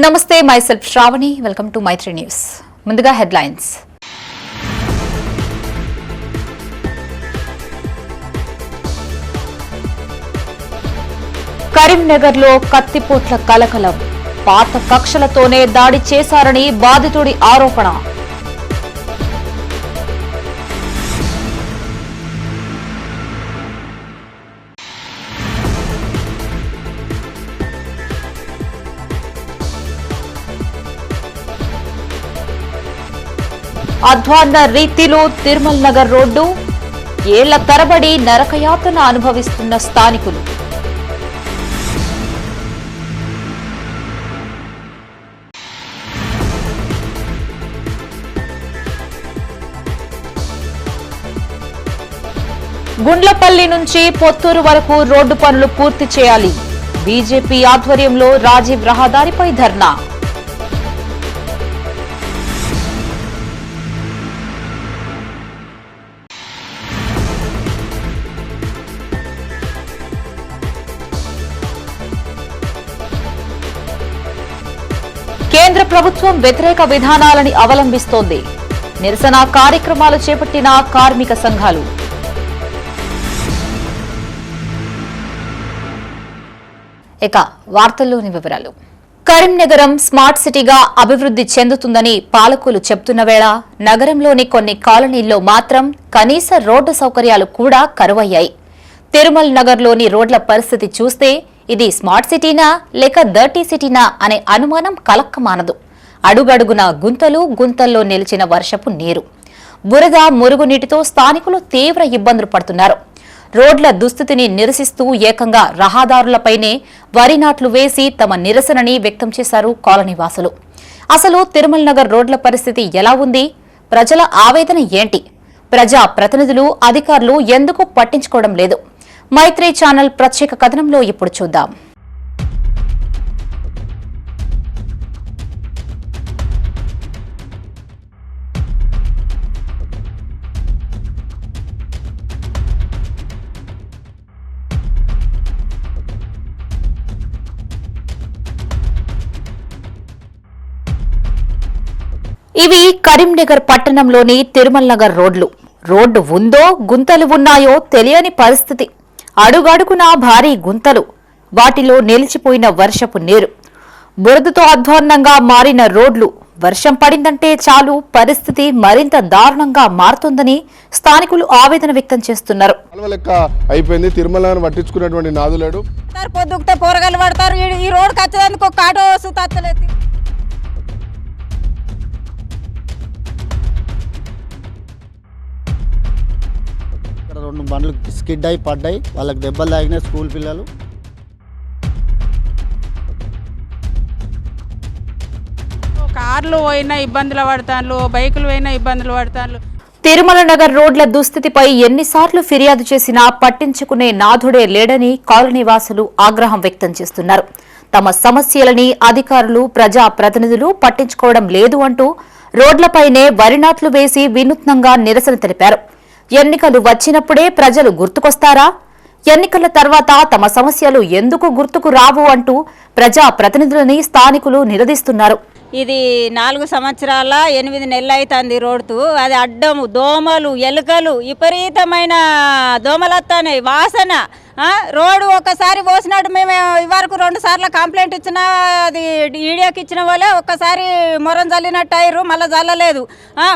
నమస్తే myself Sravani welcome to Maitri news. ముందుగా headlines. కరీంనగర్లో కత్తిపోట్ల కలకలం. పాత కక్షలతోనే దాడి చేశారని బాధితుడి ఆరోపణ. అధ్వాన్న రీతిలో తిరుమల్ నగర్ రోడ్డు, ఏళ్ల తరబడి నరకయాతన అనుభవిస్తున్న స్థానికులు. గుండ్లపల్లి నుంచి పొత్తూరు వరకు రోడ్డు పనులు పూర్తి చేయాలి. బీజేపీ ఆధ్వర్యంలో రాజీవ్ రహదారిపై ధర్నా. కేంద్ర ప్రభుత్వం వ్యతిరేక విధానాలని అవలంబిస్తోంది. నిరసన కార్యక్రమాలు చేపట్టిన కార్మిక సంఘాలు. ఇక వార్తల్లోని వివరాలు. కరీంనగరం స్మార్ట్ సిటీగా అభివృద్ధి చెందుతుందని పాలకులు చెబుతున్న వేళ నగరంలోని కొన్ని కాలనీల్లో మాత్రం కనీస రోడ్డు సౌకర్యాలు కూడా కరువయ్యాయి. తిరుమల్ నగర్లోని రోడ్ల పరిస్థితి చూస్తే ఇది స్మార్ట్ సిటీనా లేక డర్టీ సిటీనా అనే అనుమానం కలక్కమానదు. అడుగడుగున గుంతలు, గుంతల్లో నిలిచిన వర్షపు నీరు, బురద, మురుగునీటితో స్థానికులు తీవ్ర ఇబ్బందులు పడుతున్నారు. రోడ్ల దుస్థితిని నిరసిస్తూ ఏకంగా రహదారులపైనే వరి నాట్లు వేసి తమ నిరసనని వ్యక్తం చేశారు కాలనీవాసులు. అసలు తిరుమల్ నగర్ రోడ్ల పరిస్థితి ఎలా ఉంది? ప్రజల ఆవేదన ఏంటి? ప్రజా ప్రతినిధులు, అధికారులు ఎందుకు పట్టించుకోవడం లేదు? మైత్రి ఛానల్ ప్రత్యేక కథనంలో ఇప్పుడు చూద్దాం. ఇవి కరీంనగర్ పట్టణంలోని తిరుమల్ నగర్ రోడ్లు. రోడ్డు ఉందో గుంతలు ఉన్నాయో తెలియని పరిస్థితి. అడుగడుగునా భారీ గుంతలు, వాటిలో నిలిచిపోయిన వర్షపు నీరు, బురదతో అధ్వాన్నంగా మారిన రోడ్లు. వర్షం పడిందంటే చాలు పరిస్థితి మరింత దారుణంగా మారుతుందని స్థానికులు ఆవేదన వ్యక్తం చేస్తున్నారు. అయిపోయింది, తిరుమలను పట్టించుకున్నటువంటి నాదులేడు. పొద్దుకుతే పోరగాలు పడతారు. ఈ రోడ్ కచ్చడానికి ఒక ఆటో సుతలేదు. రెండు బండ్లు స్కిడ్ అయి పడ్డాయి, వాళ్ళకి దెబ్బలు తాగినాయి. స్కూల్ పిల్లలు కార్లు పోయినా ఇబ్బందులు పడతాను, బైకులు పోయినా ఇబ్బందులు పడతాను. తిరుమల నగర్ రోడ్ల దుస్థితిపై ఎన్నిసార్లు ఫిర్యాదు చేసినా పట్టించుకునే నాథుడే లేడని కాలనీవాసులు ఆగ్రహం వ్యక్తం చేస్తున్నారు. తమ సమస్యలని అధికారులు, ప్రజా ప్రతినిధులు పట్టించుకోవడం లేదు అంటూ రోడ్లపైనే వరి నాట్లు వేసి వినూత్నంగా నిరసన తెలిపారు. ఎన్నికలు వచ్చినప్పుడే ప్రజలు గుర్తుకొస్తారా? ఎన్నికల తర్వాత తమ సమస్యలు ఎందుకు గుర్తుకు రావు అంటూ ప్రజా ప్రతినిధులని స్థానికులు నిలదీస్తున్నారు. ఇది 4 సంవత్సరాల 8 నెలలు అవుతుంది రోడ్డు. అది అడ్డము, దోమలు, ఎలుకలు, విపరీతమైన దోమలు వస్తాయి, వాసన. రోడ్డు ఒక్కసారి పోసినాడు. మేము ఇవరకు 2 సార్లు కంప్లైంట్ ఇచ్చినా, అది ఈడియోకి ఇచ్చిన వాళ్ళే ఒక్కసారి మొరం జల్లినట్టు అయ్యారు, మళ్ళీ జల్లలేదు.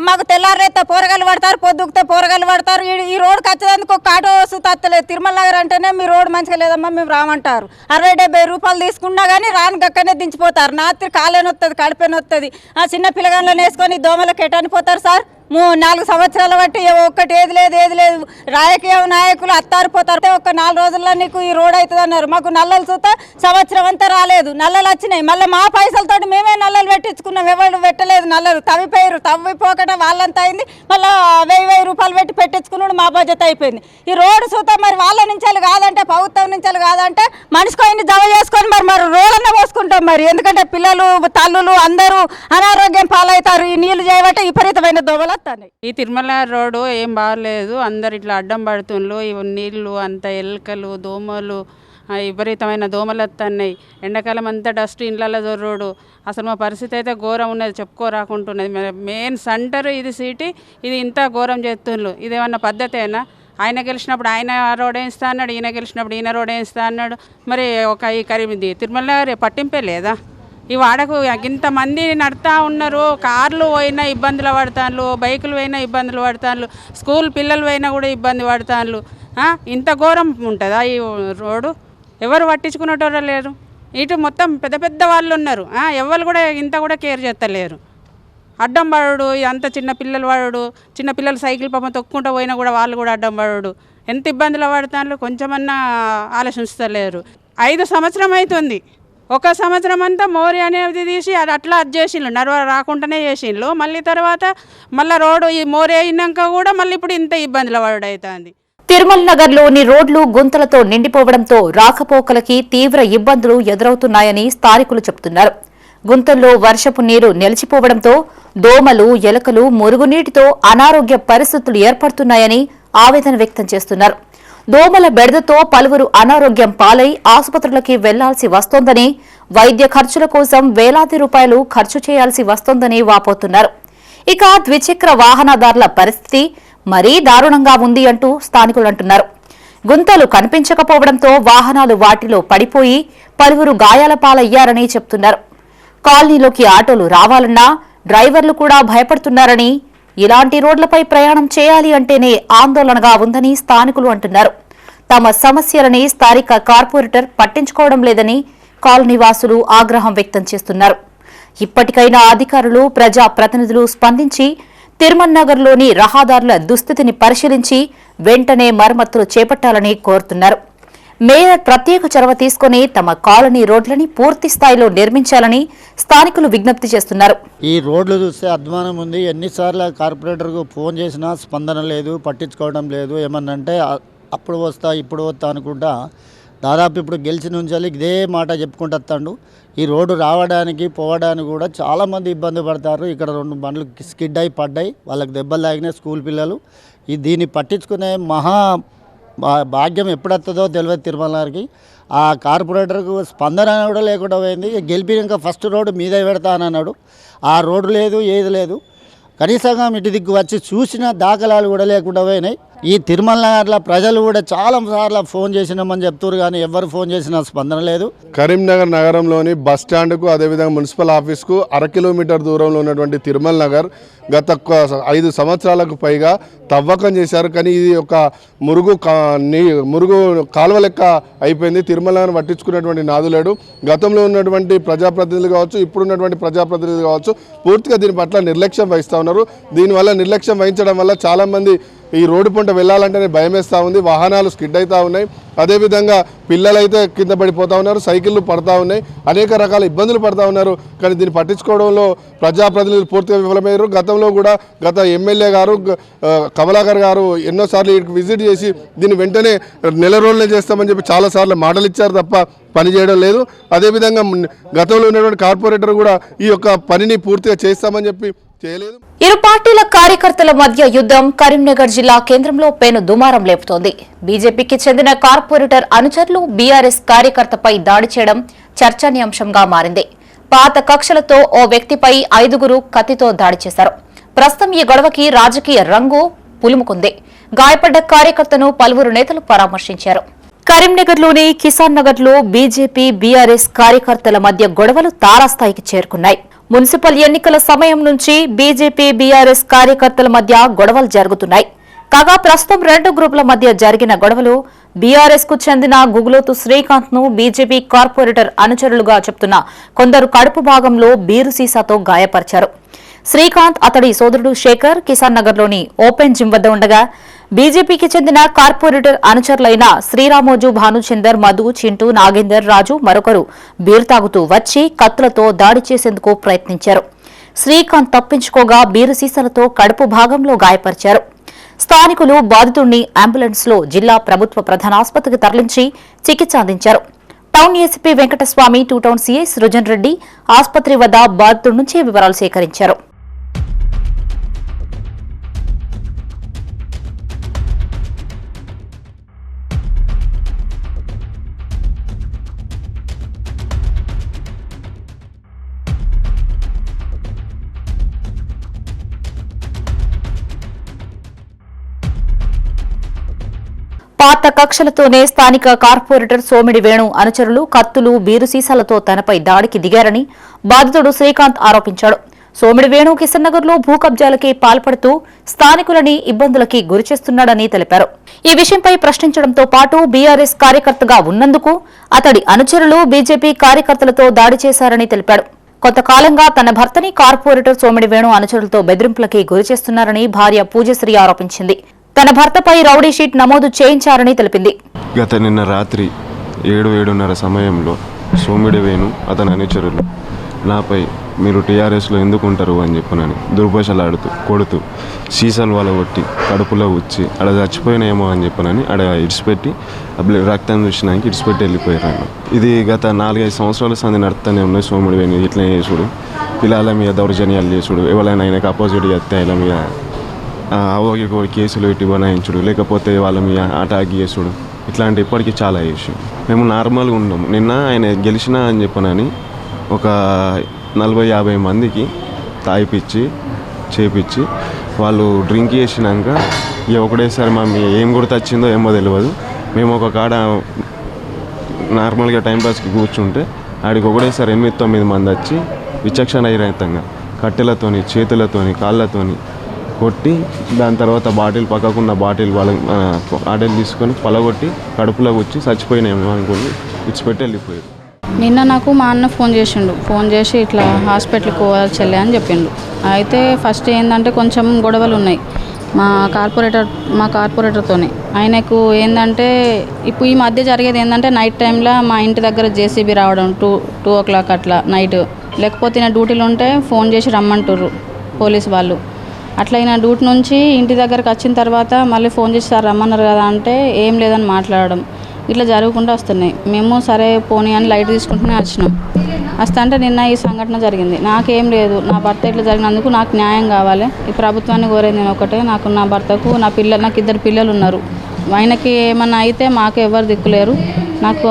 మాకు తెల్లారైతే పోరగాలు పడతారు, పొద్దుకుతే పోరగాలు పడతారు. ఈ రోడ్డు కచ్చడానికి ఒక ఆటో సుతలేదు. తిరుమల నగర్ అంటేనే మీ రోడ్డు మంచిగా లేదమ్మా మేము రామంటారు. 60-70 రూపాయలు తీసుకున్నా కానీ రాని గక్కనే దించిపోతారు. రాత్రి కాలేనొస్తుంది, కడిపేనొస్తుంది. చిన్న పిల్లగాళ్ళని వేసుకొని దోమలకు ఎటనిపోతారు సార్. 4 సంవత్సరాల బట్టి ఒక్కటి ఏది లేదు. రాజకీయ నాయకులు అత్తారిపోతారు. ఒక 4 రోజుల్లో నీకు ఈ రోడ్ అవుతుంది అన్నారు. మాకు నల్లలు చూస్తే సంవత్సరం అంతా రాలేదు. నల్లలు వచ్చినాయి. మళ్ళీ మా పైసలతో మేమే నల్లలు పెట్టించుకున్నాం. ఎవరు పెట్టలేదు. నల్లలు తవ్విపోయారు. తవ్విపోకట వాళ్ళంతా అయింది. మళ్ళీ 1000 రూపాయలు పెట్టి పెట్టించుకున్నాడు. మా బాధ్యత అయిపోయింది. ఈ రోడ్డు చూస్తే మరి వాళ్ళ నుంచి కాదంటే, ప్రభుత్వం నుంచి కాదంటే మనిషికి అన్ని జమ చేసుకొని మరి రోడ్ అన్న పోసుకుంటాం. మరి ఎందుకంటే పిల్లలు, తల్లులు అందరూ అనారోగ్యం పాలవుతారు. ఈ నీళ్లు చేయబట్టే విపరీతమైన దోమలు. వస్తాయి. ఈ తిరుమల రోడ్డు ఏం బాగలేదు. అందరు ఇట్లా అడ్డం పడుతుండ్రు. ఇవి నీళ్ళు అంత ఎలుకలు దోమలు విపరీతమైన దోమలు వస్తున్నాయి. ఎండాకాలం అంతా డస్ట్ ఇండ్లలో దొర్రుడు. అసలు మా పరిస్థితి అయితే ఘోరం ఉన్నది, చెప్పుకోరాకుంటున్నది. మెయిన్ సెంటర్ ఇది సిటీ, ఇది ఇంత ఘోరం చేస్తుండ్రు. ఇదేమన్నా పద్ధతేనా? ఆయన గెలిచినప్పుడు ఆయన రోడ్ వేయిస్తా అన్నాడు, ఈయన గెలిచినప్పుడు ఈయన రోడ్ వేయిస్తా అన్నాడు. మరి ఈ కరీంది తిరుమల పట్టింపే లేదా? ఈ వాడకు ఇంతమంది నడుతూ ఉన్నారు. కార్లు పోయినా ఇబ్బందులు పడతాను, బైకులు పోయినా ఇబ్బందులు పడతాను, స్కూల్ పిల్లలు పోయినా కూడా ఇబ్బంది పడతాను. ఇంత ఘోరం ఉంటుందా ఈ రోడ్డు? ఎవరు పట్టించుకునేటోళ్ళు లేరు. ఇటు మొత్తం పెద్ద పెద్ద వాళ్ళు ఉన్నారు, ఎవరు కూడా ఇంత కూడా కేర్ చేస్తలేరు. అడ్డం పడడు, అంత చిన్న పిల్లలు పడడు, చిన్న పిల్లలు సైకిల్ పాపం తొక్కుంటూ పోయినా కూడా వాళ్ళు కూడా అడ్డం పడడు. ఎంత ఇబ్బందులు పడతాను, కొంచెమన్నా ఆలోచిస్తలేరు. 5 సంవత్సరం అవుతుంది. 1 సంవత్సరం అంతా మోరీ అనేది తీసి అది అట్లా అది చేసిండ్రు, నడవ రాకుండానే చేసిండ్రు. మళ్ళీ తర్వాత మళ్ళీ రోడ్డు ఈ మోరీ అయినాక కూడా మళ్ళీ ఇప్పుడు ఇంత ఇబ్బందులు పడడు అవుతుంది. తిరుమల నగర్లోని రోడ్లు గుంతలతో నిండిపోవడంతో రాకపోకలకి తీవ్ర ఇబ్బందులు ఎదురవుతున్నాయని స్థానికులు చెబుతున్నారు. గుంతల్లో వర్షపు నీరు నిలిచిపోవడంతో దోమలు, ఎలుకలు, మురుగునీటితో అనారోగ్య పరిస్థితులు ఏర్పడుతున్నాయని ఆవేదన వ్యక్తం చేస్తున్నారు. దోమల బెడదతో పలువురు అనారోగ్యం పాలై ఆసుపత్రులకి వెళ్లాల్సి వస్తోందని, వైద్య ఖర్చుల కోసం వేలాది రూపాయలు ఖర్చు చేయాల్సి వస్తోందని వాపోతున్నారు. ఇక ద్విచక్ర వాహనదారుల పరిస్థితి మరీ దారుణంగా ఉంది అంటూ స్థానికులు అంటున్నారు. గుంతలు కనిపించకపోవడంతో వాహనాలు వాటిలో పడిపోయి పలువురు గాయాల పాలయ్యారని చెప్తున్నారు. కాలనీలోకి ఆటోలు రావాలన్నా డ్రైవర్లు కూడా భయపడుతున్నారని, ఇలాంటి రోడ్లపై ప్రయాణం చేయాలి అంటేనే ఆందోళనగా ఉందని స్థానికులు అంటున్నారు. తమ సమస్యలని స్థానిక కార్పొరేటర్ పట్టించుకోవడం లేదని కాలనీవాసులు ఆగ్రహం వ్యక్తం చేస్తున్నారు. ఇప్పటికైనా అధికారులు, ప్రజా ప్రతినిధులు స్పందించి తిరుమల నగర్లోని రహదారుల దుస్థితిని పరిశీలించి వెంటనే మరమ్మతులు చేపట్టాలని కోరుతున్నారు. మేయర్ ప్రత్యేక చొరవ తీసుకుని తమ కాలనీ రోడ్లని పూర్తి స్థాయిలో నిర్మించాలని స్థానికులు విజ్ఞప్తి చేస్తున్నారు. ఈ రోడ్లు చూస్తే అధ్వానం ఉంది. ఎన్నిసార్లు కార్పొరేటర్కు ఫోన్ చేసినా స్పందన లేదు, పట్టించుకోవడం లేదు. ఏమన్నంటే అప్పుడు వస్తా ఇప్పుడు వస్తా అనుకుంటా దాదాపు ఇప్పుడు గెలిచి నుంచి ఇదే మాట చెప్పుకుంటూ వస్తాడు. ఈ రోడ్డు రావడానికి పోవడానికి కూడా చాలామంది ఇబ్బంది పడతారు. ఇక్కడ 2 బండ్లు స్కిడ్ అయి పడ్డాయి, వాళ్ళకి దెబ్బలు తాగినాయి స్కూల్ పిల్లలు. దీన్ని పట్టించుకునే భాగ్యం ఎప్పుడొస్తుందో తెలియదు తిరుమలకి. ఆ కార్పొరేటర్కు స్పందన కూడా లేకుండా పోయింది. గెలిపినాక ఫస్ట్ రోడ్డు మీద పెడతా అని అన్నాడు. ఆ రోడ్డు లేదు, ఏది లేదు. కనీసంగా ఇటు దిక్కు వచ్చి చూసిన దాఖలాలు కూడా లేకుండా పోయినాయి. ఈ తిరుమల నగర్లో ప్రజలు కూడా చాలా సార్లు ఫోన్ చేసినామని చెప్తారు, కానీ ఎవరు ఫోన్ చేసినా స్పందన లేదు. కరీంనగర్ నగరంలోని బస్ స్టాండ్కు అదేవిధంగా మున్సిపల్ ఆఫీస్కు 1/2 కిలోమీటర్ దూరంలో ఉన్నటువంటి తిరుమల నగర్ గత 5 సంవత్సరాలకు పైగా తవ్వకం చేశారు. కానీ ఇది ఒక మురుగు కాలువ లెక్క అయిపోయింది. తిరుమల నగర్ పట్టించుకున్నటువంటి నాదులేడు. గతంలో ఉన్నటువంటి ప్రజాప్రతినిధులు కావచ్చు, ఇప్పుడున్నటువంటి ప్రజాప్రతినిధులు కావచ్చు, పూర్తిగా దీని పట్ల నిర్లక్ష్యం వహిస్తూ ఉన్నారు. దీనివల్ల నిర్లక్ష్యం వహించడం వల్ల చాలామంది ఈ రోడ్డు పంట వెళ్ళాలంటేనే భయం వేస్తూ ఉంది. వాహనాలు స్కిడ్ అవుతూ ఉన్నాయి. అదేవిధంగా పిల్లలైతే కింద పడిపోతూ ఉన్నారు, సైకిళ్ళు పడతా ఉన్నాయి, అనేక రకాల ఇబ్బందులు పడతా ఉన్నారు. కానీ దీన్ని పట్టించుకోవడంలో ప్రజాప్రతినిధులు పూర్తిగా విఫలమయ్యారు. గతంలో కూడా గత ఎమ్మెల్యే గారు కమలాకర్ గారు ఎన్నోసార్లు విజిట్ చేసి దీన్ని వెంటనే నెల రోజులే చేస్తామని చెప్పి చాలాసార్లు మాటలు ఇచ్చారు తప్ప పని చేయడం లేదు. అదేవిధంగా గతంలో ఉన్నటువంటి కార్పొరేటర్ కూడా ఈ యొక్క పనిని పూర్తిగా చేస్తామని చెప్పి చేయలేదు. ఇరు పార్టీల కార్యకర్తల మధ్య యుద్ధం కరీంనగర్ జిల్లా కేంద్రంలో పెను దుమారం లేపుతోంది. బీజేపీకి చెందిన కార్పొరేటర్ అనుచరులు బీఆర్ఎస్ కార్యకర్తపై దాడి చేయడం చర్చనీయాంశంగా మారింది. పాత కక్షలతో ఓ వ్యక్తిపై 5గురు కత్తితో దాడి చేశారు. ప్రస్తుతం ఈ గొడవకి రాజకీయ రంగు పులుముకుంది. గాయపడ్డ కార్యకర్తను పలువురు నేతలు పరామర్శించారు. కరీంనగర్లోని కిసాన్ నగర్లో బీజేపీ, బీఆర్ఎస్ కార్యకర్తల మధ్య గొడవలు తారాస్థాయికి చేరుకున్నాయి. మున్సిపల్ ఎన్నికల సమయం నుంచి బీజేపీ, బీఆర్ఎస్ కార్యకర్తల మధ్య గొడవలు జరుగుతున్నాయి. కాగా ప్రస్తుతం 2 గ్రూపుల మధ్య జరిగిన గొడవలు బీఆర్ఎస్ కు చెందిన గుగులోతు శ్రీకాంత్ ను బీజేపీ కార్పొరేటర్ అనుచరులుగా చెప్తున్న కొందరు కడుపు భాగంలో బీరు సీసాతో గాయపరిచారు. శ్రీకాంత్, అతడి సోదరుడు శేఖర్ కిసాన్ నగర్లోని ఓపెన్ జిమ్ వద్ద ఉండగా బీజేపీకి చెందిన కార్పొరేటర్ అనుచరులైన శ్రీరామోజు, భానుచందర్, మధు, చింటూ, నాగేందర్, రాజు మరొకరు బీరు తాగుతూ వచ్చి కత్తులతో దాడి చేసేందుకు ప్రయత్నించారు. శ్రీకాంత్ తప్పించుకోగా బీరు సీసాలతో కడుపు భాగంలో గాయపరిచారు. స్థానికులు బాధితుడిని అంబులెన్స్ లో జిల్లా ప్రభుత్వ ప్రధానాసుపత్రికి తరలించి చికిత్స అందించారు. Town ACP Venkataswamy, 2 town CI Srujan Reddy ఆసుపత్రి వద్ద బాధితుడి నుంచి వివరాలు సేకరించారు. స్వార్థ కక్షలతోనే స్థానిక కార్పొరేటర్ సోమిడి వేణు అనుచరులు కత్తులు బీరు సీసాలతో తనపై దాడికి దిగారని బాధితుడు శ్రీకాంత్ ఆరోపించాడు. సోమిడి వేణు కిషన్ నగర్ లో భూ కబ్జాలకి పాల్పడుతూ స్థానికులని ఇబ్బందులకి గురిచేస్తున్నాడని తెలిపారు. ఈ విషయంపై ప్రశ్నించడంతో పాటు బీఆర్ఎస్ కార్యకర్తగా ఉన్నందుకు అతడి అనుచరులు బీజేపీ కార్యకర్తలతో దాడి చేశారని తెలిపాడు. కొంతకాలంగా తన భర్తని కార్పొరేటర్ సోమిడి వేణు అనుచరులతో బెదిరింపులకి గురిచేస్తున్నారని భార్య పూజశ్రీ ఆరోపించింది. తన భర్తపై రౌడీ షీట్ నమోదు చేయించారని తెలిపింది. గత నిన్న రాత్రి 7:30 సమయంలో సోమిడి వేణు అతని అనుచరులు నాపై మీరు టీఆర్ఎస్లో ఎందుకు ఉంటారు అని చెప్పనని దుర్భాషలాడుతూ కొడుతూ సీసాలు వాళ్ళ కొట్టి కడుపులో వచ్చి అక్కడ చచ్చిపోయినేమో అని చెప్పనని అక్కడ ఇడిచిపెట్టి రక్తం చూసినాక ఇడిచిపెట్టి వెళ్ళిపోయారు. ఇది గత 4-5 సంవత్సరాల సంది నడుస్తూనే ఉన్నాయి. సోమిడి వేణు ఇట్లా చేసుడు, పిల్లల మీద దౌర్జన్యాలు చేసుడు, ఎవరైనా ఆయనకు అపోజిట్ చేస్తే ఆయన మీద అవోకి కేసులు పెట్టి బనాయించుడు, లేకపోతే వాళ్ళ మీద అటాక్ చేసుడు, ఇట్లాంటి ఇప్పటికీ చాలా ఇష్యూ. మేము నార్మల్గా ఉన్నాము. నిన్న ఆయన గెలిచినా అని చెప్పనని ఒక 40-50 మందికి తాగిపిచ్చి చేపించి వాళ్ళు డ్రింక్ చేసినాక ఇక ఒకటేసారి మా ఏం గుర్తొచ్చిందో ఏమో తెలియదు. మేము ఒక కాడ నార్మల్గా టైంపాస్కి కూర్చుంటే ఆడికి ఒకటేసారి 8-9 మంది వచ్చి విచక్షణరహితంగా కట్టెలతోని చేతులతోని కాళ్ళతోని కొట్టి దాని తర్వాత పక్కకున్న బాటిల్ వాళ్ళ ఆటలు తీసుకొని పలగొట్టి కడుపులో వచ్చి చచ్చిపోయినాయేమో అనుకుని విడిచిపెట్టి వెళ్ళిపోయాడు. నిన్న నాకు మా అన్న ఫోన్ చేసి ఇట్లా హాస్పిటల్కి పోవాలి చెల్లె అని చెప్పిండు. అయితే ఫస్ట్ ఏంటంటే కొంచెం గొడవలు ఉన్నాయి మా కార్పొరేటర్తోనే. ఆయనకు ఏంటంటే ఇప్పుడు ఈ మధ్య జరిగేది ఏంటంటే నైట్ టైంలో మా ఇంటి దగ్గర జేసీబీ రావడం 2 o'clock అట్లా నైట్, లేకపోతే నా డ్యూటీలో ఉంటే ఫోన్ చేసి రమ్మంటుర్రు పోలీసు వాళ్ళు. అట్లా ఈయన డ్యూటీ నుంచి ఇంటి దగ్గరకు వచ్చిన తర్వాత మళ్ళీ ఫోన్ చేసి సార్ రమ్మన్నారు కదా అంటే ఏం లేదని మాట్లాడడం, ఇట్లా జరుగుకుంటూ వస్తున్నాయి. మేము సరే పోనీ అని లైట్ తీసుకుంటూనే వచ్చినాం. వస్తా అంటే నిన్న ఈ సంఘటన జరిగింది. నాకేం లేదు, నా భర్త ఇట్లా జరిగినందుకు నాకు న్యాయం కావాలి. ఈ ప్రభుత్వాన్ని కోరేది నేను ఒకటే, నాకు నా భర్తకు నాకు 2 పిల్లలు ఉన్నారు. ఆయనకి ఏమన్నా అయితే మాకు ఎవరు దిక్కులేరు. నాకు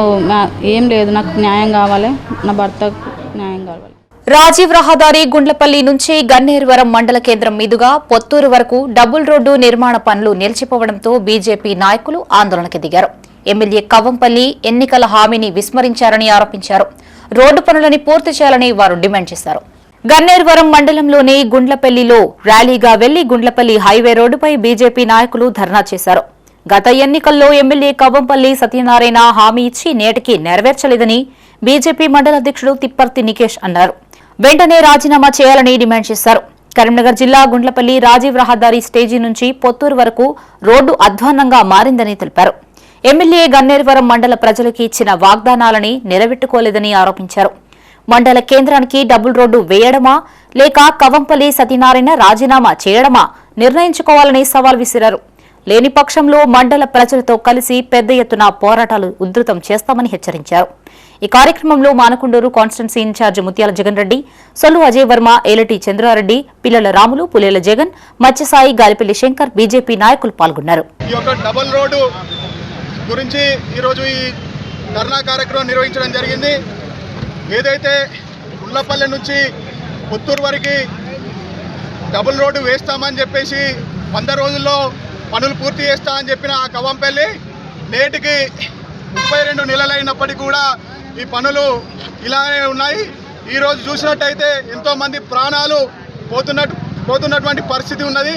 ఏం లేదు, నాకు న్యాయం కావాలి, నా భర్తకు న్యాయం కావాలి. రాజీవ్ రహదారి గుండ్లపల్లి నుంచి గన్నేరువరం మండల కేంద్రం మీదుగా పొత్తూరు వరకు డబుల్ రోడ్డు నిర్మాణ పనులు నిలిచిపోవడంతో బీజేపీ నాయకులు ఆందోళనకి దిగారు. ఎమ్మెల్యే కవ్వంపల్లి ఎన్నికల హామీని విస్మరించారని ఆరోపించారు. రోడ్డు పనులని పూర్తి చేయాలని వారు డిమాండ్ చేశారు. గన్నేరువరం మండలంలోని గుండ్లపల్లిలో ర్యాలీగా వెళ్లి గుండ్లపల్లి హైవే రోడ్డుపై బీజేపీ నాయకులు ధర్నా చేశారు. గత ఎన్నికల్లో ఎమ్మెల్యే కవ్వంపల్లి సత్యనారాయణ హామీ ఇచ్చి నేటికి నెరవేర్చలేదని బీజేపీ మండల అధ్యక్షుడు తిప్పర్తి నికేష్ అన్నారు. వెంటనే రాజీనామా చేయాలని డిమాండ్ చేశారు. కరీంనగర్ జిల్లా గుండ్లపల్లి రాజీవ్ రహదారి స్టేజీ నుంచి పొత్తూరు వరకు రోడ్డు అధ్వాన్నంగా మారిందని తెలిపారు. ఎమ్మెల్యే గన్నేరువరం మండల ప్రజలకు ఇచ్చిన వాగ్దానాలని నిలబెట్టుకోలేదని ఆరోపించారు. మండల కేంద్రానికి డబుల్ రోడ్డు వేయడమా లేక కవ్వంపల్లి సత్యనారాయణ రాజీనామా చేయడమా నిర్ణయించుకోవాలని సవాల్ విసిరారు. లేని పక్షంలో మండల ప్రజలతో కలిసి పెద్ద ఎత్తున పోరాటాలు ఉధృతం చేస్తామని హెచ్చరించారు. ఈ కార్యక్రమంలో మానకొండూరు కాన్స్టిట్యున్సీ ఇన్ఛార్జి ముత్యాల జగన్ రెడ్డి, సొల్లు అజయ్ వర్మ, ఏలటి చంద్రారెడ్డి, పిల్లల రాములు, పులేల జగన్, మత్స్యసాయి, గాలిపల్లి శంకర్, బీజేపీ నాయకులు పాల్గొన్నారు. ఈ యొక్క డబుల్ రోడ్డు గురించి ఈరోజు ఈ ధర్నా కార్యక్రమం నిర్వహించడం జరిగింది. ఏదైతే గుండ్లపల్లి నుంచి పుత్తూరు వరకు డబుల్ రోడ్డు వేస్తామని చెప్పేసి 100 రోజుల్లో పనులు పూర్తి చేస్తామని చెప్పిన ఆ కవ్వంపల్లి నేటికి 32 నెలలైనప్పటికీ కూడా ఈ పనులు ఇలానే ఉన్నాయి. ఈరోజు చూసినట్టయితే ఎంతోమంది ప్రాణాలు పోతున్నటువంటి పరిస్థితి ఉన్నది.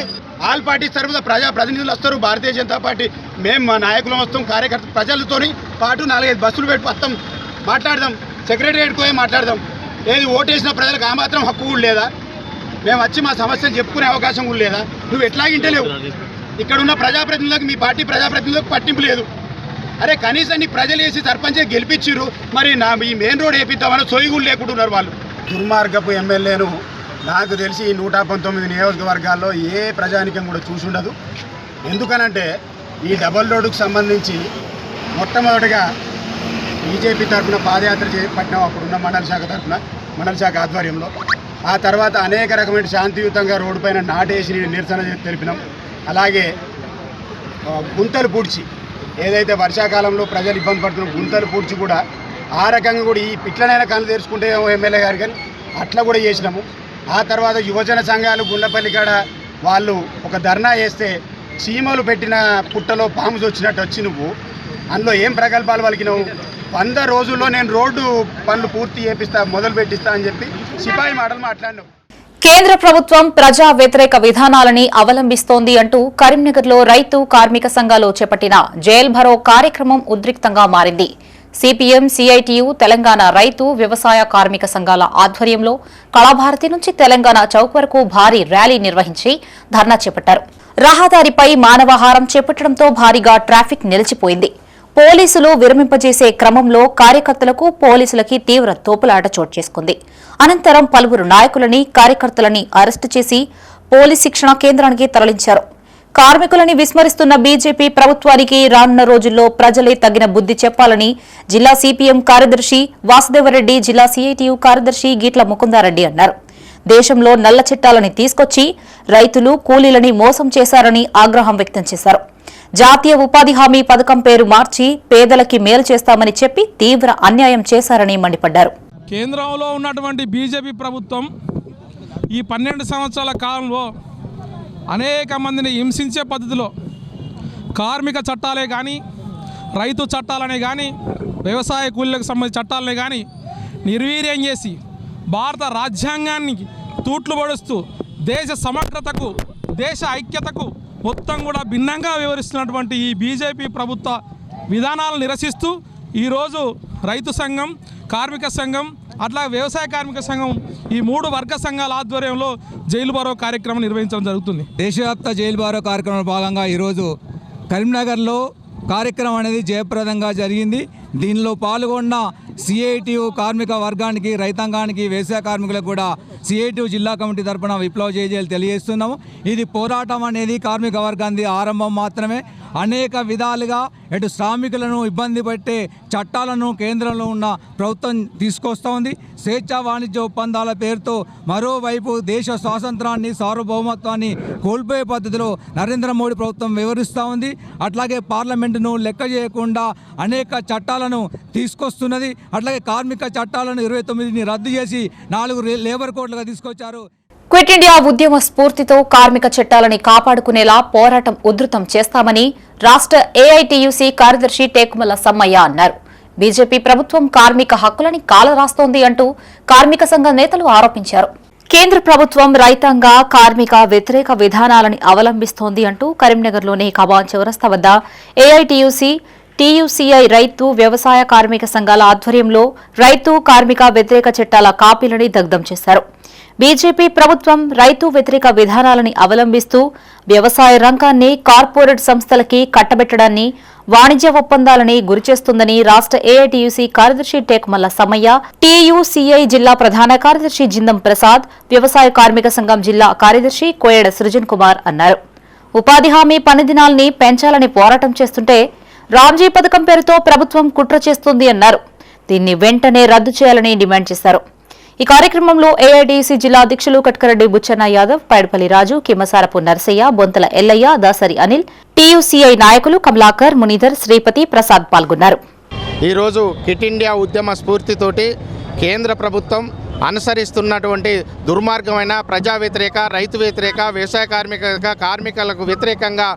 ఆల్ పార్టీస్ తరఫున ప్రజాప్రతినిధులు వస్తారు, భారతీయ జనతా పార్టీ మేము మా నాయకులం వస్తాం, కార్యకర్త ప్రజలతో పాటు 4-5 బస్సులు పెట్టి వస్తాం, మాట్లాడదాం, సెక్రటరియట్కి పోయి మాట్లాడదాం. ఏది ఓటేసిన ప్రజలకు ఆ మాత్రం హక్కు కూడా లేదా? మేము వచ్చి మా సమస్యలు చెప్పుకునే అవకాశం కూడా లేదా? నువ్వు ఎట్లాగింటలేవు. ఇక్కడ ఉన్న ప్రజాప్రతినిధులకు, మీ పార్టీ ప్రజాప్రతినిధులకు పట్టింపు లేదు. అరే కనీసం నీ ప్రజలు వేసి సర్పంచే గెలిపించిర్రు, మరి ఈ మెయిన్ రోడ్ వేపిద్దామని సొయ్యగులు లేకుంటున్నారు వాళ్ళు. దుర్మార్గపు ఎమ్మెల్యేను నాకు తెలిసి 119 నియోజకవర్గాల్లో ఏ ప్రజానికం కూడా చూసి ఉండదు. ఎందుకనంటే ఈ డబల్ రోడ్డుకు సంబంధించి మొట్టమొదటిగా బీజేపీ తరఫున పాదయాత్ర చేపట్టినాం అప్పుడున్న మండల శాఖ ఆధ్వర్యంలో. ఆ తర్వాత అనేక రకమైన శాంతియుతంగా రోడ్డు పైన నాటేసి నిరసన తెలిపినాం. అలాగే గుంతలు పూడ్చి, ఏదైతే వర్షాకాలంలో ప్రజలు ఇబ్బంది పడుతున్న గుంతలు పూడ్చి కూడా ఆ రకంగా కూడా ఈ ఇట్లనైనా కళ్ళు తెరుచుకుంటే ఎమ్మెల్యే గారు కానీ అట్లా కూడా చేసినాము. ఆ తర్వాత యువజన సంఘాలు గుండ్లపల్లి కాడ వాళ్ళు ఒక ధర్నా చేస్తే చీమలు పెట్టిన పుట్టలో పాము వచ్చినట్టు వచ్చి నువ్వు అందులో ఏం ప్రగల్భాలు పలికినావు? 100 రోజుల్లో నేను రోడ్డు పనులు పూర్తి చేపిస్తా, మొదలు పెట్టిస్తా అని చెప్పి సిపాయి మాటలు మాట్లాడినావు. కేంద్ర ప్రభుత్వం ప్రజా వ్యతిరేక విధానాలని అవలంబిస్తోంది అంటూ కరీంనగర్లో రైతు కార్మిక సంఘాలు చేపట్టిన జైల్ భరో కార్యక్రమం ఉద్రిక్తంగా మారింది. సిపిఎం, సిఐటియు, తెలంగాణ రైతు వ్యవసాయ కార్మిక సంఘాల ఆధ్వర్యంలో కళాభారతి నుంచి తెలంగాణ చౌక్ వరకు భారీ ర్యాలీ నిర్వహించి ధర్నా చేపట్టారు. రహదారిపై మానవహారం చేపట్టడంతో భారీగా ట్రాఫిక్ నిలిచిపోయింది. పోలీసులు విరమింపజేసే క్రమంలో కార్యకర్తలకు పోలీసులకి తీవ్ర తోపులాట చోటు చేసుకుంది. అనంతరం పలువురు నాయకులని, కార్యకర్తలని అరెస్టు చేసి పోలీస్ శిక్షణ కేంద్రానికి తరలించారు. కార్మికులని విస్మరిస్తున్న బీజేపీ ప్రభుత్వానికి రానున్న రోజుల్లో ప్రజలే తగిన బుద్ది చెప్పాలని జిల్లా సిపిఎం కార్యదర్శి వాసుదేవరెడ్డి, జిల్లా సిఐటియు కార్యదర్శి గీట్ల ముకుందారెడ్డి అన్నారు. దేశంలో నల్ల చట్టాలని తీసుకొచ్చి రైతులు, కూలీలని మోసం చేశారని ఆగ్రహం వ్యక్తం చేశారు. జాతీయ ఉపాధి హామీ పథకం పేరు మార్చి పేదలకి మేలు చేస్తామని చెప్పి తీవ్ర అన్యాయం చేశారని మండిపడ్డారు. కేంద్రంలో ఉన్నటువంటి బీజేపీ ప్రభుత్వం ఈ 12 సంవత్సరాల కాలంలో అనేక మందిని హింసించే పద్ధతిలో కార్మిక చట్టాలే కానీ, రైతు చట్టాలనే కానీ, వ్యవసాయ కూలీలకు సంబంధించిన చట్టాలనే కానీ నిర్వీర్యం చేసి భారత రాజ్యాంగాన్ని తూట్లు పొడుస్తూ దేశ సమగ్రతకు, దేశ ఐక్యతకు మొత్తం కూడా భిన్నంగా వివరిస్తున్నటువంటి ఈ బీజేపీ ప్రభుత్వ విధానాలను నిరసిస్తూ ఈరోజు రైతు సంఘం, కార్మిక సంఘం, అట్లా వ్యవసాయ కార్మిక సంఘం ఈ 3 వర్గ సంఘాల ఆధ్వర్యంలో జైలు బారో కార్యక్రమం నిర్వహించడం జరుగుతుంది. దేశవ్యాప్త జైలు బారో కార్యక్రమంలో భాగంగా ఈరోజు కరీంనగర్లో కార్యక్రమం అనేది జయప్రదంగా జరిగింది. దీనిలో పాల్గొన్న సిఐటియు కార్మిక వర్గానికి, రైతాంగానికి, వ్యవసాయ కార్మికులకు కూడా సిఐటియు జిల్లా కమిటీ తరఫున విప్లవ జయజయలు తెలియజేస్తున్నాము. ఇది పోరాటం అనేది కార్మిక వర్గానికి ఆరంభం మాత్రమే. అనేక విధాలుగా ఇటు శ్రామికులను ఇబ్బంది పెట్టే చట్టాలను కేంద్రంలో ఉన్న ప్రభుత్వం తీసుకొస్తూ ఉంది. స్వేచ్ఛా వాణిజ్య ఒప్పందాల పేరుతో మరోవైపు దేశ స్వాతంత్రాన్ని, సార్వభౌమత్వాన్ని కోల్పోయే పద్ధతిలో నరేంద్ర మోడీ ప్రభుత్వం వివరిస్తూ ఉంది. అట్లాగే పార్లమెంటును లెక్క చేయకుండా అనేక చట్టాలను తీసుకొస్తున్నది. అట్లాగే కార్మిక చట్టాలను 29ని రద్దు చేసి 4 లేబర్ కోడ్లుగా తీసుకొచ్చారు. క్విట్ ఇండియా ఉద్యమ స్ఫూర్తితో కార్మిక చట్టాలని కాపాడుకునేలా పోరాటం ఉధృతం చేస్తామని రాష్ట్ర ఏఐటీయూసీ కార్యదర్శి టేకుమల సమ్మయ్య అన్నారు. బీజేపీ ప్రభుత్వం కార్మిక హక్కులని కాలరాస్తోంది అంటూ కార్మిక సంఘ నేతలు ఆరోపించారు. కేంద్ర ప్రభుత్వం రైతాంగ, కార్మిక వ్యతిరేక విధానాలని అవలంబిస్తోంది అంటూ కరీంనగర్లోని కబాన్ చౌరస్తా వద్ద ఏఐటీయూసీ, టీయూసీఐ రైతు వ్యవసాయ కార్మిక సంఘాల ఆధ్వర్యంలో రైతు, కార్మిక వ్యతిరేక చట్టాల కాపీలని దగ్ధం చేశారు. బీజేపీ ప్రభుత్వం రైతు వ్యతిరేక విధానాలని అవలంబిస్తూ వ్యవసాయ రంగాన్ని కార్పొరేట్ సంస్థలకి కట్టబెట్టడాన్ని, వాణిజ్య ఒప్పందాలని గురిచేస్తుందని రాష్ట్ర ఏఐటీయూసీ కార్యదర్శి టేకుమల్ల సమ్మయ్య, టీయూసీఐ జిల్లా ప్రధాన కార్యదర్శి జిందం ప్రసాద్, వ్యవసాయ కార్మిక సంఘం జిల్లా కార్యదర్శి కోయడ సృజన్ కుమార్ అన్నారు. ఉపాధి హామీ పని దినాల్ని పెంచాలని పోరాటం చేస్తుంటే రామ్జీ పథకం పేరుతో ప్రభుత్వం కుట్ర చేస్తుంది అన్నారు. దీన్ని వెంటనే రద్దు చేయాలని డిమాండ్ చేశారు. ఈ కార్యక్రమంలో ఏఐటీసీ జిల్లా అధ్యక్షులు కట్కరెడ్డి బుచ్చన్న యాదవ్, పైడిపల్లి రాజు, కిమ్మసారపు నర్సయ్య, బొంతల ఎల్లయ్య, దాసరి అనిల్, టీయూసీఐ నాయకులు కమలాకర్, మునీధర్, శ్రీపతి, ప్రసాద్ పాల్గొన్నారు. ఈరోజు క్విట్ ఇండియా ఉద్యమ స్ఫూర్తితోటి కేంద్ర ప్రభుత్వం అనుసరిస్తున్నటువంటి దుర్మార్గమైన ప్రజా వ్యతిరేక, రైతు వ్యతిరేక, వ్యవసాయ కార్మికులకు వ్యతిరేకంగా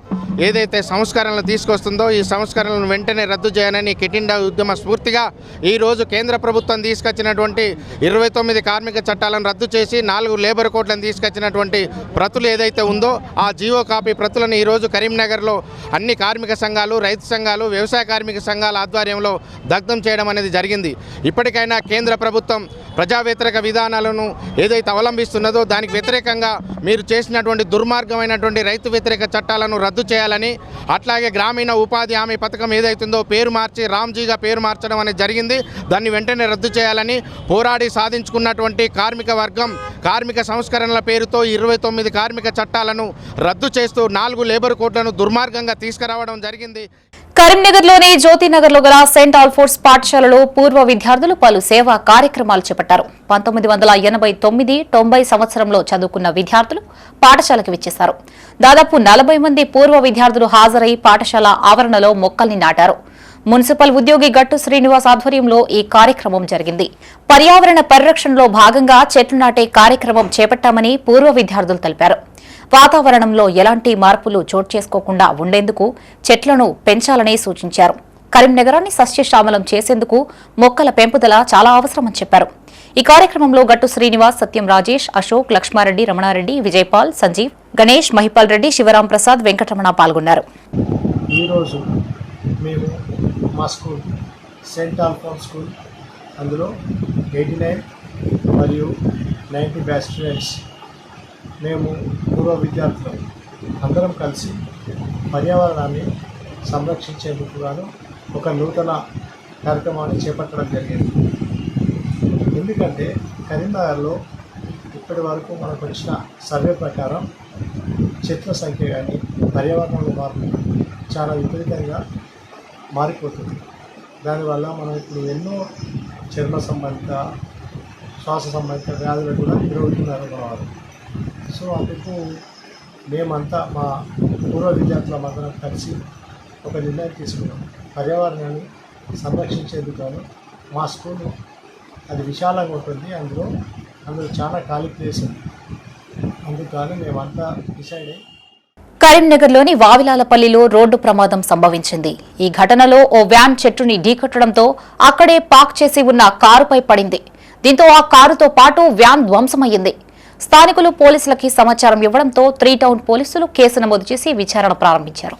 ఏదైతే సంస్కరణలు తీసుకొస్తుందో ఈ సంస్కరణలను వెంటనే రద్దు చేయాలని క్విట్ ఇండియా ఉద్యమ స్ఫూర్తిగా ఈరోజు కేంద్ర ప్రభుత్వం తీసుకొచ్చినటువంటి 29 కార్మిక చట్టాలను రద్దు చేసి 4 లేబర్ కోడ్లను తీసుకొచ్చినటువంటి ప్రతులు ఏదైతే ఉందో ఆ జీవో కాపీ ప్రతులను ఈరోజు కరీంనగర్లో అన్ని కార్మిక సంఘాలు, రైతు సంఘాలు, వ్యవసాయ కార్మిక సంఘాల ఆధ్వర్యంలో దగ్ధం చేయడం అనేది జరిగింది. ఇప్పటికైనా కేంద్ర ప్రభుత్వం ప్రజా వ్యతిరేక విధానాలను ఏదైతే అవలంబిస్తున్నదో దానికి వ్యతిరేకంగా మీరు చేసినటువంటి దుర్మార్గమైనటువంటి రైతు వ్యతిరేక చట్టాలను రద్దు చేయాలని, అట్లాగే గ్రామీణ ఉపాధి హామీ పథకం ఏదైతుందో పేరు మార్చి రామ్జీగా పేరు మార్చడం అనేది జరిగింది. దాన్ని వెంటనే రద్దు చేయాలని పోరాడి సాధించుకున్నటువంటి కార్మిక వర్గం కార్మిక సంస్కరణల పేరుతో 29 కార్మిక చట్టాలను రద్దు చేస్తూ 4 లేబర్ కోడ్లను దుర్మార్గంగా తీసుకురావడం జరిగింది. కరీంనగర్లోని జ్యోతినగర్లో గల సెయింట్ ఆల్ఫోర్డ్స్ పాఠశాలలో పూర్వ విద్యార్థులు పలు సేవా కార్యక్రమాలు చేపట్టారు. 1989-90 సంవత్సరంలో చదువుకున్న విద్యార్థులు పాఠశాలకు విచ్చేశారు. దాదాపు 40 మంది పూర్వ విద్యార్థులు హాజరై పాఠశాల ఆవరణలో మొక్కల్ని నాటారు. మున్సిపల్ ఉద్యోగి గట్టు శ్రీనివాస్ ఆధ్వర్యంలో ఈ కార్యక్రమం జరిగింది. పర్యావరణ పరిరక్షణలో భాగంగా చెట్లు నాటే కార్యక్రమం చేపట్టామని పూర్వ విద్యార్థులు తెలిపారు. వాతావరణంలో ఎలాంటి మార్పులు చోటు చేసుకోకుండా ఉండేందుకు చెట్లను పెంచాలని సూచించారు. కరీంనగరాన్ని సస్యశ్యామలం చేసేందుకు మొక్కల పెంపుదల చాలా అవసరమని చెప్పారు. ఈ కార్యక్రమంలో గట్టు శ్రీనివాస్, సత్యం రాజేష్, అశోక్, లక్ష్మారెడ్డి, రమణారెడ్డి, విజయపాల్, సంజీవ్, గణేష్, మహిపాల్ రెడ్డి, శివరాం ప్రసాద్, వెంకటరమణ పాల్గొన్నారు. ఈరోజు మేము మా స్కూల్ సెయింట్ ఆల్ఫోన్స్ స్కూల్, అందులో 89 మరియు 90 బ్యాచ్ స్టూడెంట్స్ మేము పూర్వ విద్యార్థులు అందరం కలిసి పర్యావరణాన్ని సంరక్షించేందుకు గాను ఒక నూతన కార్యక్రమాన్ని చేపట్టడం జరిగింది. ఎందుకంటే కరీంనగర్లో ఇప్పటి వరకు మనకు వచ్చిన సర్వే ప్రకారం చెట్ల సంఖ్య కానీ పర్యావరణంలో మార్పు చాలా విపరీతంగా మారిపోతుంది. దానివల్ల మనం ఇప్పుడు ఎన్నో చర్మ సంబంధిత, శ్వాస సంబంధిత వ్యాధులు కూడా ఎదురవుతున్నారు మనవారు. సో అందుకు మేమంతా మా పూర్వ విద్యార్థులందరం కలిసి ఒక నిర్ణయం తీసుకున్నాం. పర్యావరణాన్ని సంరక్షించేందుకు గాను మా స్కూల్ అది విశాలంగా ఉంటుంది, అందులో చాలా ఖాళీ ప్లేస్ ఉంది. అందుకని మేమంతా డిసైడ్ అయ్యి కరీంనగర్లోని వావిలాలపల్లిలో రోడ్డు ప్రమాదం సంభవించింది. ఈ ఘటనలో ఓ వ్యాన్ చెట్టుని ఢీకొట్టడంతో అక్కడే పార్క్ చేసి ఉన్న కారుపై పడింది. దీంతో ఆ కారుతో పాటు వ్యాన్ ధ్వంసమయ్యింది. స్థానికులు పోలీసులకి సమాచారం ఇవ్వడంతో 3 టౌన్ పోలీసులు కేసు నమోదు చేసి విచారణ ప్రారంభించారు.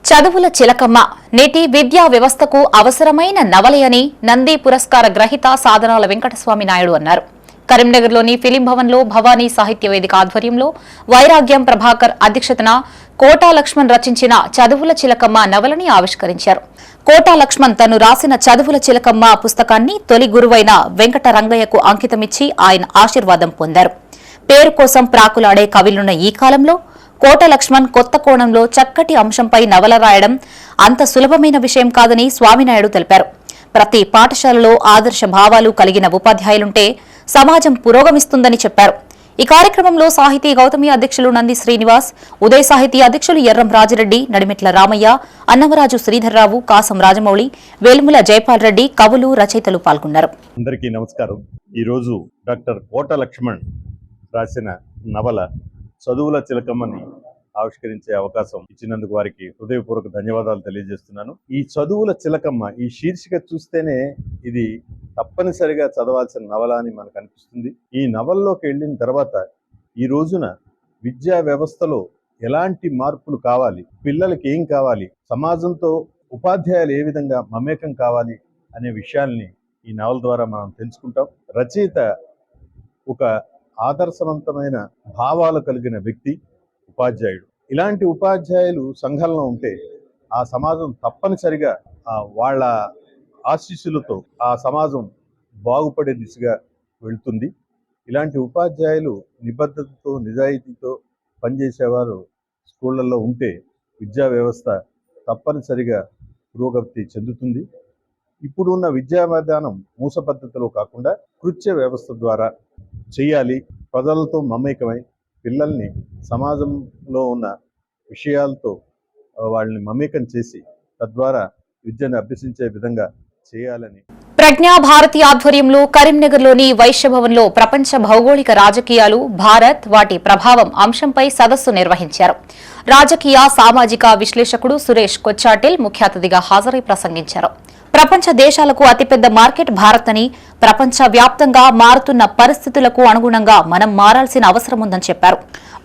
చదువుల చిలకమ్మ నేటి విద్యా వ్యవస్థకు అవసరమైన నవలయని నంది పురస్కార గ్రహీత సాధనాల వెంకటస్వామి నాయుడు అన్నారు. కరీంనగర్లోని ఫిలిం భవన్లో భవానీ సాహిత్య వేదిక ఆధ్వర్యంలో వైరాగ్యం ప్రభాకర్ అధ్యక్షతన కోటా లక్ష్మణ్ రచించిన చదువుల చిలకమ్మ నవలని ఆవిష్కరించారు. కోటా లక్ష్మణ్ తను రాసిన చదువుల చిలకమ్మ పుస్తకాన్ని తొలి గురువైన వెంకట రంగయ్యకు అంకితమిచ్చి ఆయన ఆశీర్వాదం పొందారు. పేరు కోసం ప్రాకులాడే కవులున్న ఈ కాలంలో కోట లక్ష్మణ్ కొత్త కోణంలో చక్కటి అంశంపై నవల రాయడం అంత సులభమైన విషయం కాదని స్వామినాయుడు తెలిపారు. ప్రతి పాఠశాలలో ఆదర్శ భావాలు కలిగిన ఉపాధ్యాయులుంటే సమాజం పురోగమిస్తుందని చెప్పారు. ఈ కార్యక్రమంలో సాహితీ గౌతమి అధ్యక్షులు నంది శ్రీనివాస్, ఉదయ సాహితీ అధ్యక్షులు ఎర్రం రాజిరెడ్డి, నడిమిట్ల రామయ్య, అన్నమరాజు శ్రీధర్రావు, కాసం రాజమౌళి, వేల్ముల జయపాల్ రెడ్డి, కవులు, రచయితలు పాల్గొన్నారు. అందరికీ నమస్కారం. ఈరోజు డాక్టర్ కోట లక్ష్మణ్ రాసిన నవల చదువుల చిలకమ్మని ఆవిష్కరించే అవకాశం ఇచ్చినందుకు వారికి హృదయపూర్వక ధన్యవాదాలు తెలియజేస్తున్నాను. ఈ చదువుల చిలకమ్మ ఈ శీర్షిక చూస్తేనే ఇది తప్పనిసరిగా చదవాల్సిన నవల అని మనకు అనిపిస్తుంది. ఈ నవల్లోకి వెళ్ళిన తర్వాత ఈ రోజున విద్యా వ్యవస్థలో ఎలాంటి మార్పులు కావాలి, పిల్లలకి ఏం కావాలి, సమాజంతో ఉపాధ్యాయులు ఏ విధంగా మమేకం కావాలి అనే విషయాల్ని ఈ నవల ద్వారా మనం తెలుసుకుంటాం. రచయిత ఒక ఆదర్శవంతమైన భావాలు కలిగిన వ్యక్తి, ఉపాధ్యాయుడు. ఇలాంటి ఉపాధ్యాయులు సంఘంలో ఉంటే ఆ సమాజం తప్పనిసరిగా వాళ్ళ ఆశీస్సులతో ఆ సమాజం బాగుపడే దిశగా వెళ్తుంది. ఇలాంటి ఉపాధ్యాయులు నిబద్ధతతో, నిజాయితీతో పనిచేసేవారు స్కూళ్ళల్లో ఉంటే విద్యా వ్యవస్థ తప్పనిసరిగా పురోగతి చెందుతుంది. ఇప్పుడున్న విద్యా విధానం మూస పద్ధతిలో కాకుండా కృత్య వ్యవస్థ ద్వారా చేయాలి. ప్రజలతో మమేకమై పిల్లల్ని సమాజంలో ఉన్న విషయాలతో వాళ్ళని మమేకం చేసి తద్వారా విద్యను అభ్యసించే విధంగా చేయాలని ప్రజ్ఞా భారతి ఆధ్వర్యంలో కరీంనగర్లోని వైశ్యభవన్లో ప్రపంచ భౌగోళిక రాజకీయాలు, భారత్, వాటి ప్రభావం అంశంపై సదస్సు నిర్వహించారు. రాజకీయ సామాజిక విశ్లేషకుడు సురేష్ కొచ్చాటిల్ ముఖ్య అతిథిగా హాజరై ప్రసంగించారు. ప్రపంచ దేశాలకు అతిపెద్ద మార్కెట్ భారత్ అని, ప్రపంచ వ్యాప్తంగా మారుతున్న పరిస్థితులకు అనుగుణంగా మనం మారాల్సిన అవసరం ఉందని చెప్పారు.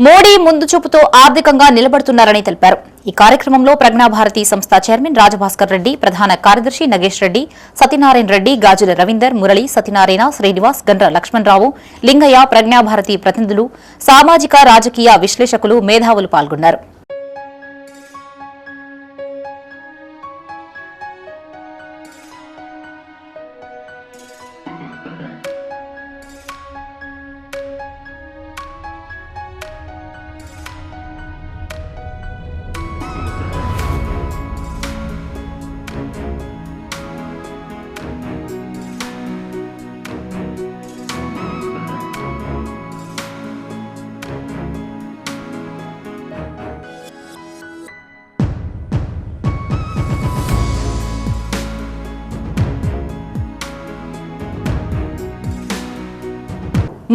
మోడీ ముందు చూపుతో ఆర్థికంగా నిలబడుతున్నారని తెలిపారు. ఈ కార్యక్రమంలో ప్రజ్ఞాభారతి సంస్థ చైర్మన్ రాజభాస్కర్ రెడ్డి, ప్రధాన కార్యదర్శి నగేష్ రెడ్డి, సత్యనారాయణ రెడ్డి, గాజుల రవీందర్, మురళి, సత్యనారాయణ, శ్రీనివాస్, గండ్ర లక్ష్మణరావు, లింగయ్య, ప్రజ్ఞాభారతి ప్రతినిధులు, సామాజిక రాజకీయ విశ్లేషకులు, మేధావులు పాల్గొన్నారు.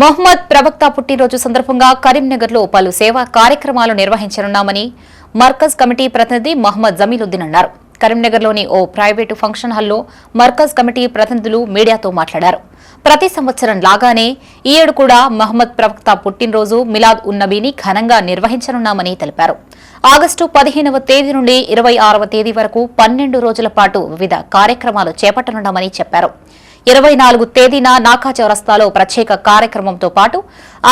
మొహమ్మద్ ప్రవక్త పుట్టినరోజు సందర్భంగా కరీంనగర్లో పలు సేవా కార్యక్రమాలు నిర్వహించనున్నామని మర్కజ్ కమిటీ ప్రతినిధి మహమ్మద్ జమీలుద్దీన్ అన్నారు. కరీంనగర్లోని ఓ ప్రైవేటు ఫంక్షన్ హాల్లో మర్కజ్ కమిటీ ప్రతినిధులు మీడియాతో మాట్లాడారు. ప్రతి సంవత్సరం లాగానే ఈ ఏడు కూడా మహమ్మద్ ప్రవక్త పుట్టినరోజు మిలాద్ ఉన్ నబీని ఘనంగా నిర్వహించనున్నామని తెలిపారు. ఆగస్టు 15వ తేదీ నుండి 26వ తేదీ వరకు 12 రోజుల పాటు వివిధ కార్యక్రమాలు చేపట్టనున్నామని చెప్పారు. 24 తేదీన నాకా చౌరస్తాలో ప్రత్యేక కార్యక్రమంతో పాటు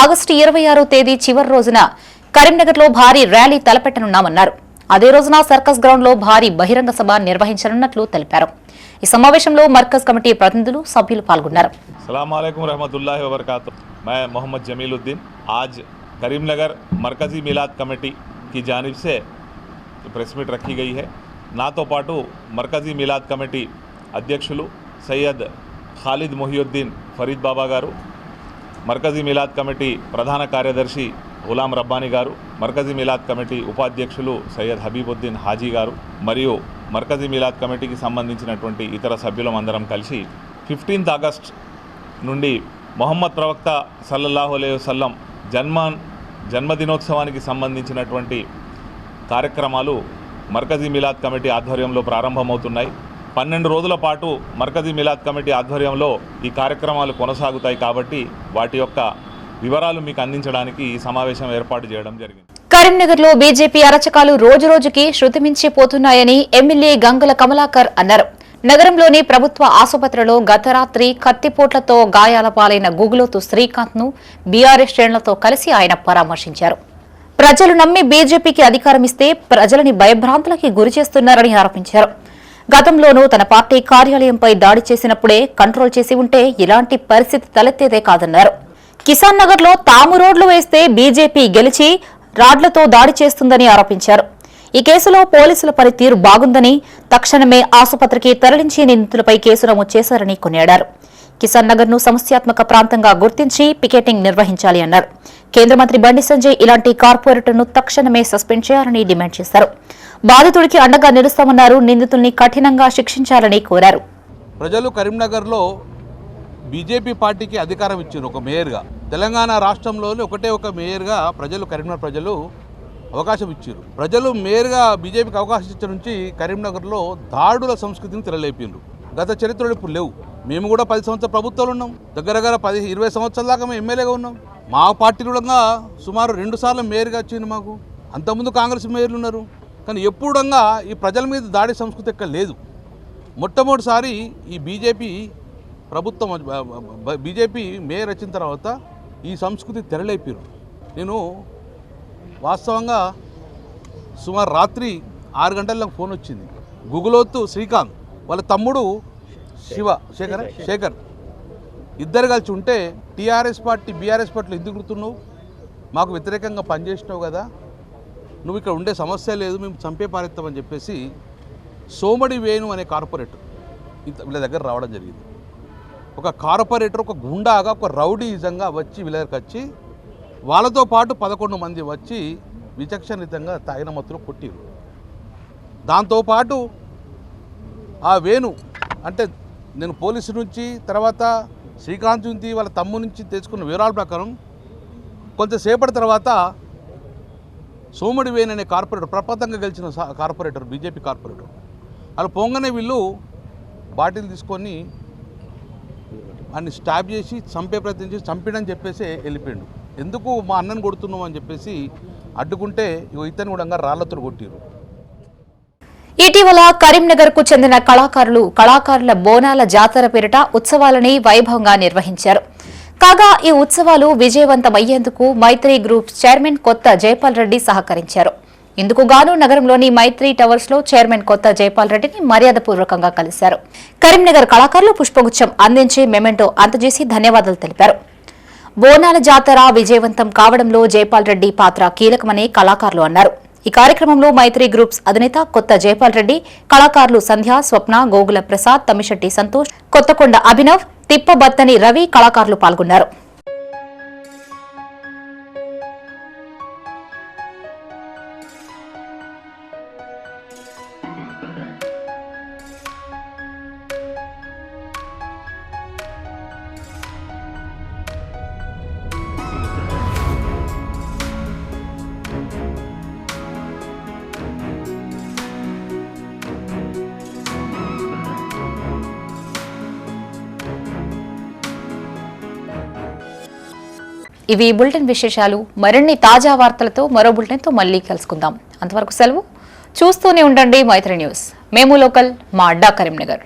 ఆగస్టు 26వ తేదీ చివరి రోజున కరీంనగర్లో భారీ ర్యాలీ తలపెట్టనున్నామన్నారు. అదే రోజున సర్కస్ గ్రౌండ్లో భారీ బహిరంగ సభ నిర్వహించనున్నట్లు తెలిపారు. ఈ సమావేశంలో మర్కజ్ కమిటీ ప్రతినిధులు సభ్యులు పాల్గొన్నారు. अस्सलाम वालेकुम रहमतुल्लाहि व बरकातुहू। मैं मोहम्मद जमीलुद्दीन आज करीमनगर मरकज़ी मिलाद कमेटी की जानिब से प्रेस मीट रखी गई है. నాతో పాటు మర్కజీ మిలాద్ కమిటీ అధ్యక్షులు సయ్యద్ ఖాలిద్ మొహియుద్దీన్ ఫరీద్ బాబా గారు, మర్కజీ మిలాద్ కమిటీ ప్రధాన కార్యదర్శి గులాం రబ్బానీ గారు, మర్కజీ మిలాద్ కమిటీ ఉపాధ్యక్షులు సయ్యద్ హబీబుద్దీన్ హాజీ గారు మరియు మర్కజీ మిలాద్ కమిటీకి సంబంధించినటువంటి ఇతర సభ్యులందరం కలిసి 15th ఆగస్ట్ నుండి మొహమ్మద్ ప్రవక్త సల్లల్లాహు అలైహి వసల్లం జన్మదినోత్సవానికి సంబంధించినటువంటి కార్యక్రమాలు మర్కజీ మిలాద్ కమిటీ ఆధ్వర్యంలో ప్రారంభమవుతున్నాయి. 12 రోజుల పాటు మర్కజీ మిలాద్ కమిటీ ఆధ్వర్యంలో ఈ కార్యక్రమాలు కొనసాగుతాయి కాబట్టి వాటి యొక్క వివరాలు మీకు అందించడానికి ఈ సమావేశం ఏర్పాటు చేయడం జరిగింది. కరీంనగర్లో బీజేపీ అరచకాలు రోజురోజుకి శృతిమించిపోతున్నాయని ఎమ్మెల్యే గంగుల కమలాకర్ అన్నారు. నగరంలోని ప్రభుత్వ ఆసుపత్రిలో గత రాత్రి కత్తిపోట్లతో గాయాల పాలైన గుగులోతు శ్రీకాంత్ ను బీఆర్ఎస్ శ్రేణులతో కలిసి ఆయన పరామర్శించారు. ప్రజలు నమ్మి బీజేపీకి అధికారం ఇస్తే ప్రజలని భయభ్రాంతులకి గురి చేస్తున్నారని ఆరోపించారు. గతంలోనూ తన పార్టీ కార్యాలయంపై దాడి చేసినప్పుడే కంట్రోల్ చేసి ఉంటే ఇలాంటి పరిస్థితి తలెత్తేదే కాదన్నారు. కిసాన్ నగర్ లో తాము రోడ్లు వేస్తే బీజేపీ గెలిచి రాడ్లతో దాడి చేస్తుందని ఆరోపించారు. ఈ కేసులో పోలీసుల పనితీరు బాగుందని, తక్షణమే ఆసుపత్రికి తరలించి నిందితులపై కేసు నమోదు చేశారని కొనియాడారు. కిసాన్ నగర్ ను సమస్యాత్మక ప్రాంతంగా గుర్తించి పికెటింగ్ నిర్వహించాలి అన్నారు. కేంద్ర మంత్రి బండి సంజయ్ ఇలాంటి కార్పొరేటర్ను తక్షణమే సస్పెండ్ చేయాలని డిమాండ్ చేశారు. బాధితుడికి అండగా నిలుస్తామన్నారు. నిందితుల్ని కఠినంగా శిక్షించాలని కోరారు. ప్రజలు కరీంనగర్లో బీజేపీ పార్టీకి అధికారం ఇచ్చారు ఒక మేయర్గా. తెలంగాణ రాష్ట్రంలోని ఒక మేయర్గా కరీంనగర్ ప్రజలు అవకాశం ఇచ్చారు. ప్రజలు మేయర్గా బీజేపీకి అవకాశం ఇచ్చిన నుంచి కరీంనగర్లో దాడుల సంస్కృతిని తెరలేపిండ్రు. గత చరిత్రలు ఇప్పుడు లేవు. మేము కూడా 10 సంవత్సరాల ప్రభుత్వాలు ఉన్నాం. దగ్గర 20 సంవత్సరాల దాకా మేము ఎమ్మెల్యేగా ఉన్నాం. మా పార్టీ కూడా సుమారు 2 సార్లు మేయర్గా వచ్చింది మాకు. అంతకుముందు కాంగ్రెస్ మేయర్లు ఉన్నారు. కానీ ఎప్పుడంగా ఈ ప్రజల మీద దాడి సంస్కృతి ఎక్కడ లేదు. మొట్టమొదటిసారి ఈ బీజేపీ మేయర్ వచ్చిన తర్వాత ఈ సంస్కృతి తెరలేపారు. నేను వాస్తవంగా సుమారు రాత్రి 6 గంటలకు ఫోన్ వచ్చింది. గుగులోతు శ్రీకాంత్ వాళ్ళ తమ్ముడు శేఖర్ ఇద్దరు కలిసి ఉంటే టీఆర్ఎస్ పార్టీ బీఆర్ఎస్ పార్టీలో ఎందుకు గుర్తున్నావు, మాకు వ్యతిరేకంగా పనిచేసినావు కదా, నువ్వు ఇక్కడ ఉండే సమస్య లేదు, మేము చంపే పారెత్తామని చెప్పేసి సోమడి వేణు అనే కార్పొరేటర్ వీళ్ళ దగ్గర రావడం జరిగింది. ఒక కార్పొరేటర్ ఒక గుండాగా ఒక రౌడీజంగా వచ్చి వీళ్ళ దగ్గరకు వచ్చి వాళ్ళతో పాటు 11 మంది వచ్చి విచక్షణితంగా తాగిన మత్తులో కొట్టిరు. దాంతోపాటు ఆ వేణు అంటే నేను పోలీసు నుంచి తర్వాత శ్రీకాంత్ నుంచి వాళ్ళ తమ్ము నుంచి తెచ్చుకున్న వివరాల ప్రకారం కొంతసేపటి తర్వాత సోముడి వేణు అనే కార్పొరేటర్ ప్రపంచంగా గెలిచిన కార్పొరేటర్ బీజేపీ కార్పొరేటర్ వాళ్ళు పోగానే వీళ్ళు బాటిల్ తీసుకొని అన్ని స్టాప్ చేసి చంపే ప్రయత్నం చేసి చంపిడని చెప్పేసి వెళ్ళిపోయాడు. ఎందుకు మా అన్నను కొడుతున్నావు అని చెప్పేసి అడ్డుకుంటే ఇతను కూడా రాళ్లతో కొట్టిరు. ఇటీవల కరీంనగర్ కు చెందిన కళాకారుల బోనాల జాతర పేరిట ఉత్సవాలని వైభవంగా నిర్వహించారు. కాగా ఈ ఉత్సవాలు విజయవంతమయ్యేందుకు మైత్రి గ్రూప్ చైర్మన్ కొత్త జైపాల్ రెడ్డి సహకరించారు. ఇందుకు గాను నగరంలోని మైత్రి టవర్స్ లో చైర్మన్ కొత్త జైపాల్ రెడ్డిని మర్యాదపూర్వకంగా కలిశారు. కరీంనగర్ కళాకారులు పుష్పగుచ్చం అందించి మెమెంటో అందజేసి ధన్యవాదాలు తెలిపారు. బోనాల జాతర విజయవంతం కావడంలో జైపాల్ రెడ్డి పాత్ర కీలకమని కళాకారులు అన్నారు. ఈ కార్యక్రమంలో మైత్రి గ్రూప్స్ అధినేత కొత్త జైపాల్ రెడ్డి, కళాకారులు సంధ్య, స్వప్న, గోగుల ప్రసాద్, తమ్మిశెట్టి సంతోష్, కొత్తకొండ అభినవ్, తిప్పబత్తని రవి కళాకారులు పాల్గొన్నారు. ఇవి బులెటిన్ విశేషాలు. మరిన్ని తాజా వార్తలతో మరో బులెటిన్తో మళ్ళీ కలుసుకుందాం. అంతవరకు సెలవు. చూస్తూనే ఉండండి మైత్రి న్యూస్. మేము లోకల్, మా అడ్డా కరీంనగర్.